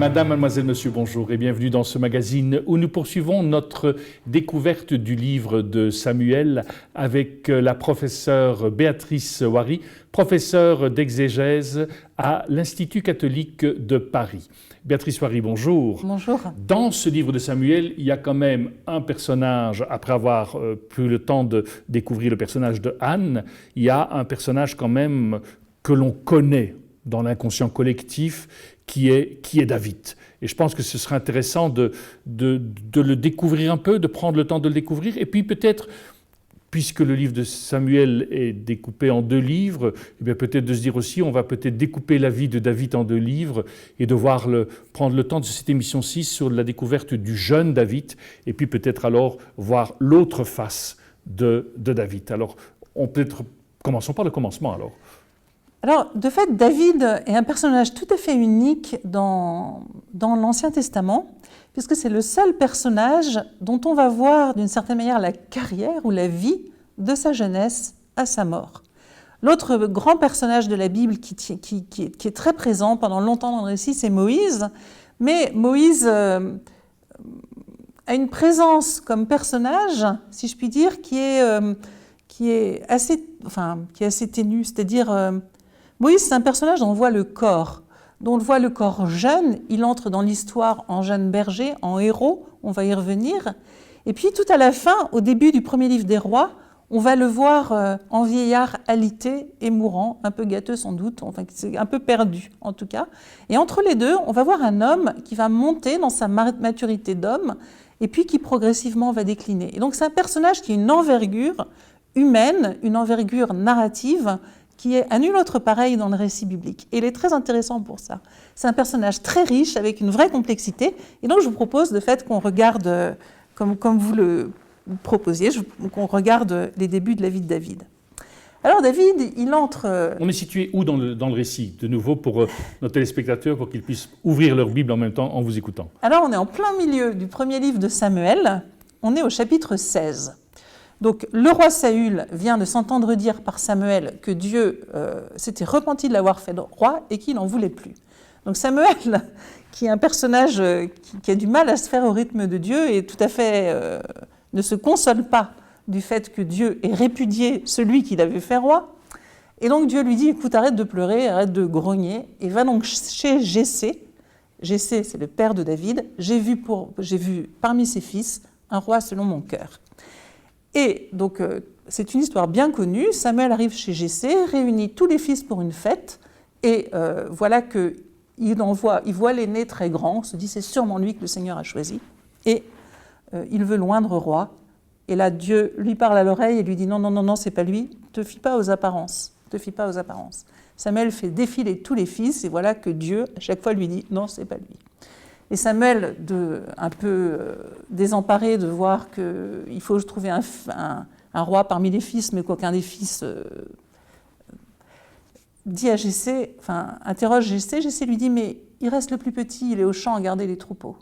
Madame, mademoiselle, monsieur, bonjour et bienvenue dans ce magazine où nous poursuivons notre découverte du livre de Samuel avec la professeure Béatrice Wary, professeure d'exégèse à l'Institut catholique de Paris. Béatrice Wary, bonjour. Bonjour. Dans ce livre de Samuel, il y a quand même un personnage, après avoir pris le temps de découvrir le personnage de Anne, il y a un personnage quand même que l'on connaît dans l'inconscient collectif, qui est David. Et je pense que ce serait intéressant de le découvrir un peu, de prendre le temps de le découvrir, et puis peut-être, puisque le livre de Samuel est découpé en 2 livres, eh bien peut-être de se dire aussi, on va peut-être découper la vie de David en 2 livres, et de prendre le temps de cette émission 6 sur la découverte du jeune David, et puis peut-être alors voir l'autre face de David. Alors, commençons par le commencement alors. Alors, de fait, David est un personnage tout à fait unique dans l'Ancien Testament, puisque c'est le seul personnage dont on va voir d'une certaine manière la carrière ou la vie de sa jeunesse à sa mort. L'autre grand personnage de la Bible qui est très présent pendant longtemps dans le récit, c'est Moïse. Mais Moïse a une présence comme personnage, si je puis dire, qui est assez ténue, c'est-à-dire... Moïse, c'est un personnage dont on voit le corps, jeune. Il entre dans l'histoire en jeune berger, en héros, on va y revenir. Et puis tout à la fin, au début du premier livre des rois, on va le voir en vieillard alité et mourant, un peu gâteux sans doute, enfin un peu perdu en tout cas. Et entre les deux, on va voir un homme qui va monter dans sa maturité d'homme et puis qui progressivement va décliner. Et donc c'est un personnage qui a une envergure humaine, une envergure narrative, qui est à nul autre pareil dans le récit biblique. Et il est très intéressant pour ça. C'est un personnage très riche, avec une vraie complexité. Et donc je vous propose de fait qu'on regarde, comme vous le proposiez, qu'on regarde les débuts de la vie de David. Alors David, il entre... On est situé où dans le récit, de nouveau, pour nos téléspectateurs, pour qu'ils puissent ouvrir leur Bible en même temps en vous écoutant? Alors on est en plein milieu du premier livre de Samuel. On est au chapitre 16. Donc, le roi Saül vient de s'entendre dire par Samuel que Dieu s'était repenti de l'avoir fait roi et qu'il n'en voulait plus. Donc Samuel, qui est un personnage qui a du mal à se faire au rythme de Dieu et tout à fait ne se console pas du fait que Dieu ait répudié celui qu'il avait fait roi. Et donc Dieu lui dit, écoute, arrête de pleurer, arrête de grogner, et va donc chez Jessé. Jessé, c'est le père de David. J'ai vu parmi ses fils un roi selon mon cœur. Et donc, c'est une histoire bien connue. Samuel arrive chez Jessé, réunit tous les fils pour une fête, et voilà qu'il voit l'aîné très grand, on se dit c'est sûrement lui que le Seigneur a choisi, et il veut l'oindre roi. Et là, Dieu lui parle à l'oreille et lui dit non, c'est pas lui, te fie pas aux apparences, Samuel fait défiler tous les fils, et voilà que Dieu, à chaque fois, lui dit non, c'est pas lui. Et Samuel, un peu désemparé de voir qu'il faut trouver un roi parmi les fils, mais qu'aucun des fils dit à Jessé, interroge Jessé. Jessé lui dit, mais il reste le plus petit, il est au champ à garder les troupeaux.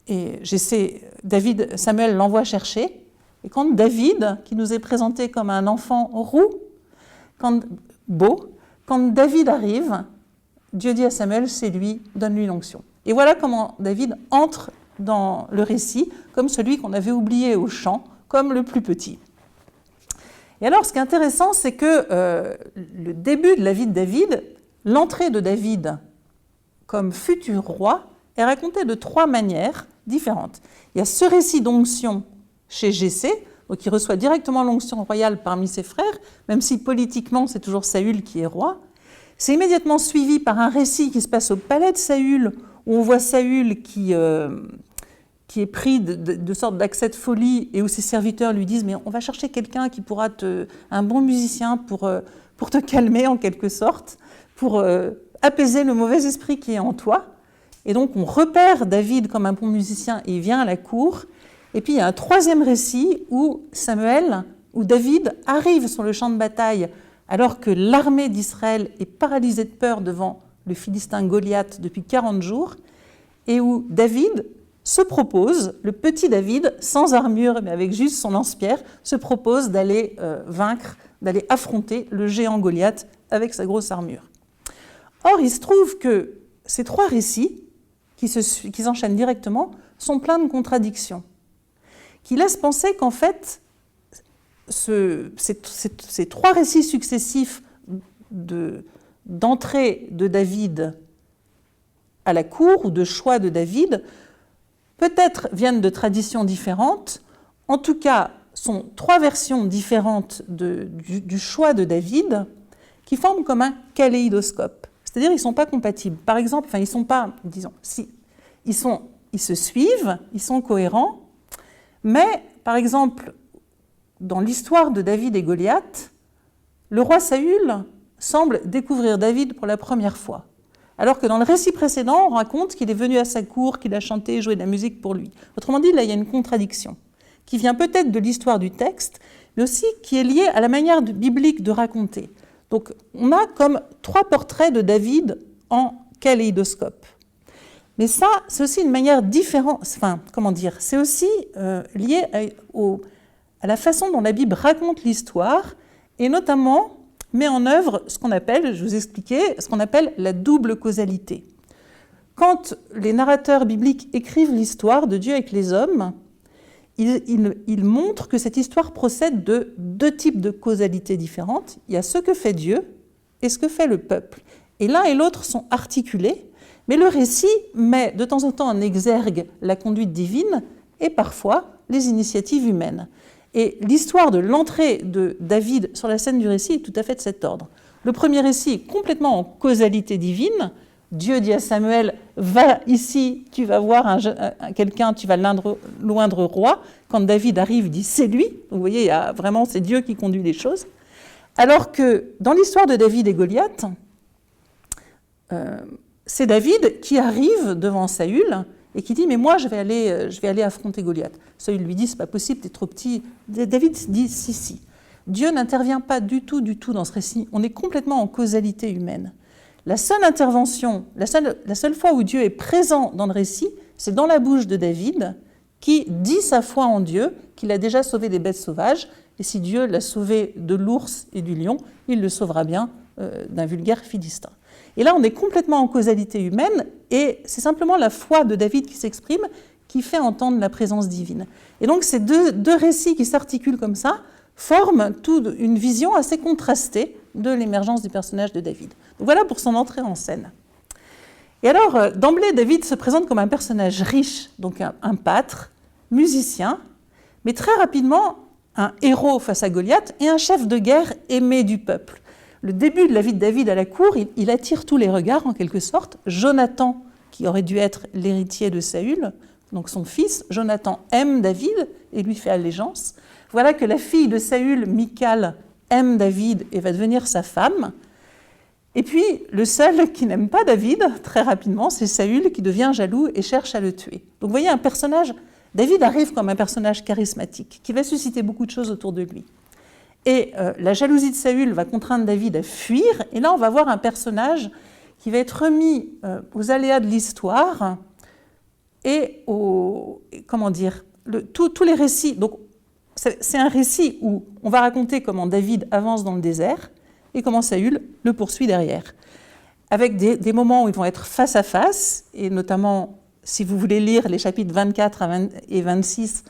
Et Samuel l'envoie chercher. Et quand David, qui nous est présenté comme un enfant roux, quand David arrive, Dieu dit à Samuel, c'est lui, donne-lui l'onction. Et voilà comment David entre dans le récit comme celui qu'on avait oublié au champ, comme le plus petit. Et alors, ce qui est intéressant, c'est que le début de la vie de David, l'entrée de David comme futur roi, est racontée de 3 manières différentes. Il y a ce récit d'onction chez Jessé, donc il reçoit directement l'onction royale parmi ses frères, même si politiquement c'est toujours Saül qui est roi. C'est immédiatement suivi par un récit qui se passe au palais de Saül, où on voit Saül qui est pris de sorte d'accès de folie et où ses serviteurs lui disent « mais on va chercher quelqu'un qui pourra un bon musicien pour te calmer en quelque sorte, pour apaiser le mauvais esprit qui est en toi ». Et donc on repère David comme un bon musicien et il vient à la cour. Et puis il y a un 3e récit où David arrive sur le champ de bataille alors que l'armée d'Israël est paralysée de peur devant le Philistin Goliath depuis 40 jours, et où David se propose, le petit David, sans armure, mais avec juste son lance-pierre, se propose d'aller d'aller affronter le géant Goliath avec sa grosse armure. Or, il se trouve que ces 3 récits qui s'enchaînent directement sont pleins de contradictions, qui laissent penser qu'en fait, ces trois récits successifs d'entrée de David à la cour ou de choix de David, peut-être viennent de traditions différentes, en tout cas sont trois versions différentes du choix de David qui forment comme un kaléidoscope. C'est-à-dire qu'ils ne sont pas compatibles. Par exemple, ils ne sont pas, disons, si, ils se suivent, ils sont cohérents, mais par exemple, dans l'histoire de David et Goliath, le roi Saül semble découvrir David pour la première fois. Alors que dans le récit précédent, on raconte qu'il est venu à sa cour, qu'il a chanté et joué de la musique pour lui. Autrement dit, là, il y a une contradiction qui vient peut-être de l'histoire du texte, mais aussi qui est liée à la manière biblique de raconter. Donc, on a comme trois portraits de David en kaléidoscope. Mais ça, c'est aussi une manière différente, enfin, comment dire, c'est aussi lié à la façon dont la Bible raconte l'histoire, et notamment met en œuvre ce qu'on appelle, je vous expliquais, ce qu'on appelle la double causalité. Quand les narrateurs bibliques écrivent l'histoire de Dieu avec les hommes, ils montrent que cette histoire procède de deux types de causalités différentes. Il y a ce que fait Dieu et ce que fait le peuple. Et l'un et l'autre sont articulés, mais le récit met de temps en temps en exergue la conduite divine et parfois les initiatives humaines. Et l'histoire de l'entrée de David sur la scène du récit est tout à fait de cet ordre. Le premier récit est complètement en causalité divine. Dieu dit à Samuel, va ici, tu vas voir quelqu'un, tu vas loindre roi. Quand David arrive, il dit, c'est lui. Vous voyez, c'est Dieu qui conduit les choses. Alors que dans l'histoire de David et Goliath, c'est David qui arrive devant Saül et qui dit, mais moi, je vais aller affronter Goliath. Saül lui dit, c'est pas possible, t'es trop petit. David dit, si. Dieu n'intervient pas du tout dans ce récit. On est complètement en causalité humaine. La seule intervention, la seule fois où Dieu est présent dans le récit, c'est dans la bouche de David, qui dit sa foi en Dieu, qu'il a déjà sauvé des bêtes sauvages, et si Dieu l'a sauvé de l'ours et du lion, il le sauvera bien d'un vulgaire philistin. Et là, on est complètement en causalité humaine, et c'est simplement la foi de David qui s'exprime, qui fait entendre la présence divine. Et donc, ces deux récits qui s'articulent comme ça forment une vision assez contrastée de l'émergence du personnage de David. Donc voilà pour son entrée en scène. Et alors, d'emblée, David se présente comme un personnage riche, donc un pâtre, musicien, mais très rapidement, un héros face à Goliath et un chef de guerre aimé du peuple. Le début de la vie de David à la cour, il attire tous les regards en quelque sorte. Jonathan, qui aurait dû être l'héritier de Saül, donc son fils, Jonathan aime David et lui fait allégeance. Voilà que la fille de Saül, Michal, aime David et va devenir sa femme. Et puis, le seul qui n'aime pas David, très rapidement, c'est Saül qui devient jaloux et cherche à le tuer. Donc vous voyez, David arrive comme un personnage charismatique qui va susciter beaucoup de choses autour de lui. Et la jalousie de Saül va contraindre David à fuir. Et là, on va voir un personnage qui va être remis aux aléas de l'histoire et tous les récits. Donc, c'est un récit où on va raconter comment David avance dans le désert et comment Saül le poursuit derrière. Avec des moments où ils vont être face à face, et notamment, si vous voulez lire les chapitres 24 et 26,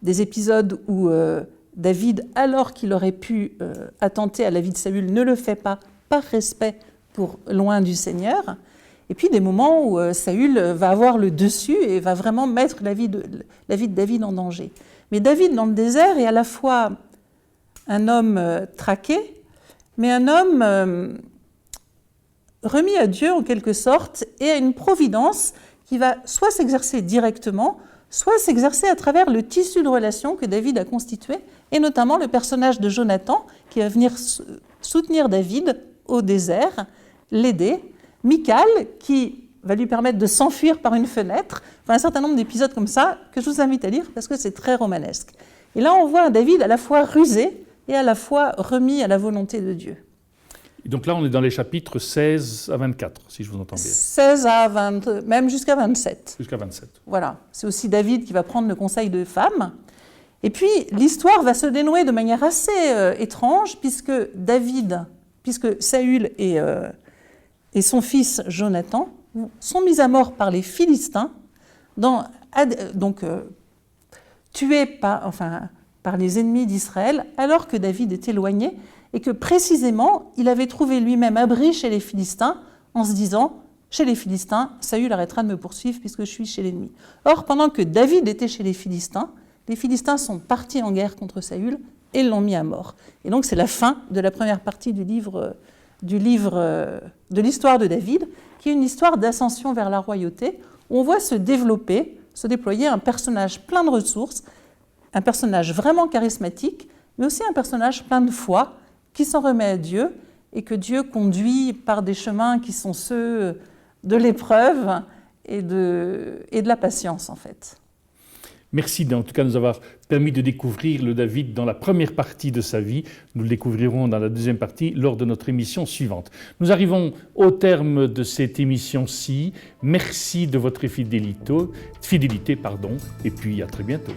des épisodes où David, alors qu'il aurait pu attenter à la vie de Saül, ne le fait pas par respect pour loin du Seigneur. Et puis des moments où Saül va avoir le dessus et va vraiment mettre la vie de David en danger. Mais David, dans le désert, est à la fois un homme traqué, mais un homme remis à Dieu en quelque sorte, et à une providence qui va soit s'exercer directement, soit s'exercer à travers le tissu de relations que David a constitué, et notamment le personnage de Jonathan, qui va venir soutenir David au désert, l'aider, Michal, qui va lui permettre de s'enfuir par une fenêtre, enfin, un certain nombre d'épisodes comme ça, que je vous invite à lire, parce que c'est très romanesque. Et là, on voit un David à la fois rusé, et à la fois remis à la volonté de Dieu. Et donc là, on est dans les chapitres 16 à 24, si je vous entends bien. 16 à 20, même jusqu'à 27. Jusqu'à 27. Voilà. C'est aussi David qui va prendre le conseil de femmes. Et puis, l'histoire va se dénouer de manière assez étrange, puisque Saül et son fils Jonathan sont mis à mort par les Philistins, tués par les ennemis d'Israël, alors que David est éloigné, et que précisément, il avait trouvé lui-même abri chez les Philistins, en se disant, chez les Philistins, Saül arrêtera de me poursuivre puisque je suis chez l'ennemi. Or, pendant que David était chez les Philistins sont partis en guerre contre Saül et l'ont mis à mort. Et donc, c'est la fin de la première partie du livre de l'histoire de David, qui est une histoire d'ascension vers la royauté, où on voit se déployer un personnage plein de ressources, un personnage vraiment charismatique, mais aussi un personnage plein de foi, qui s'en remet à Dieu, et que Dieu conduit par des chemins qui sont ceux de l'épreuve et de la patience, en fait. Merci en tout cas de nous avoir permis de découvrir le David dans la première partie de sa vie. Nous le découvrirons dans la deuxième partie lors de notre émission suivante. Nous arrivons au terme de cette émission-ci. Merci de votre fidélité, et puis à très bientôt.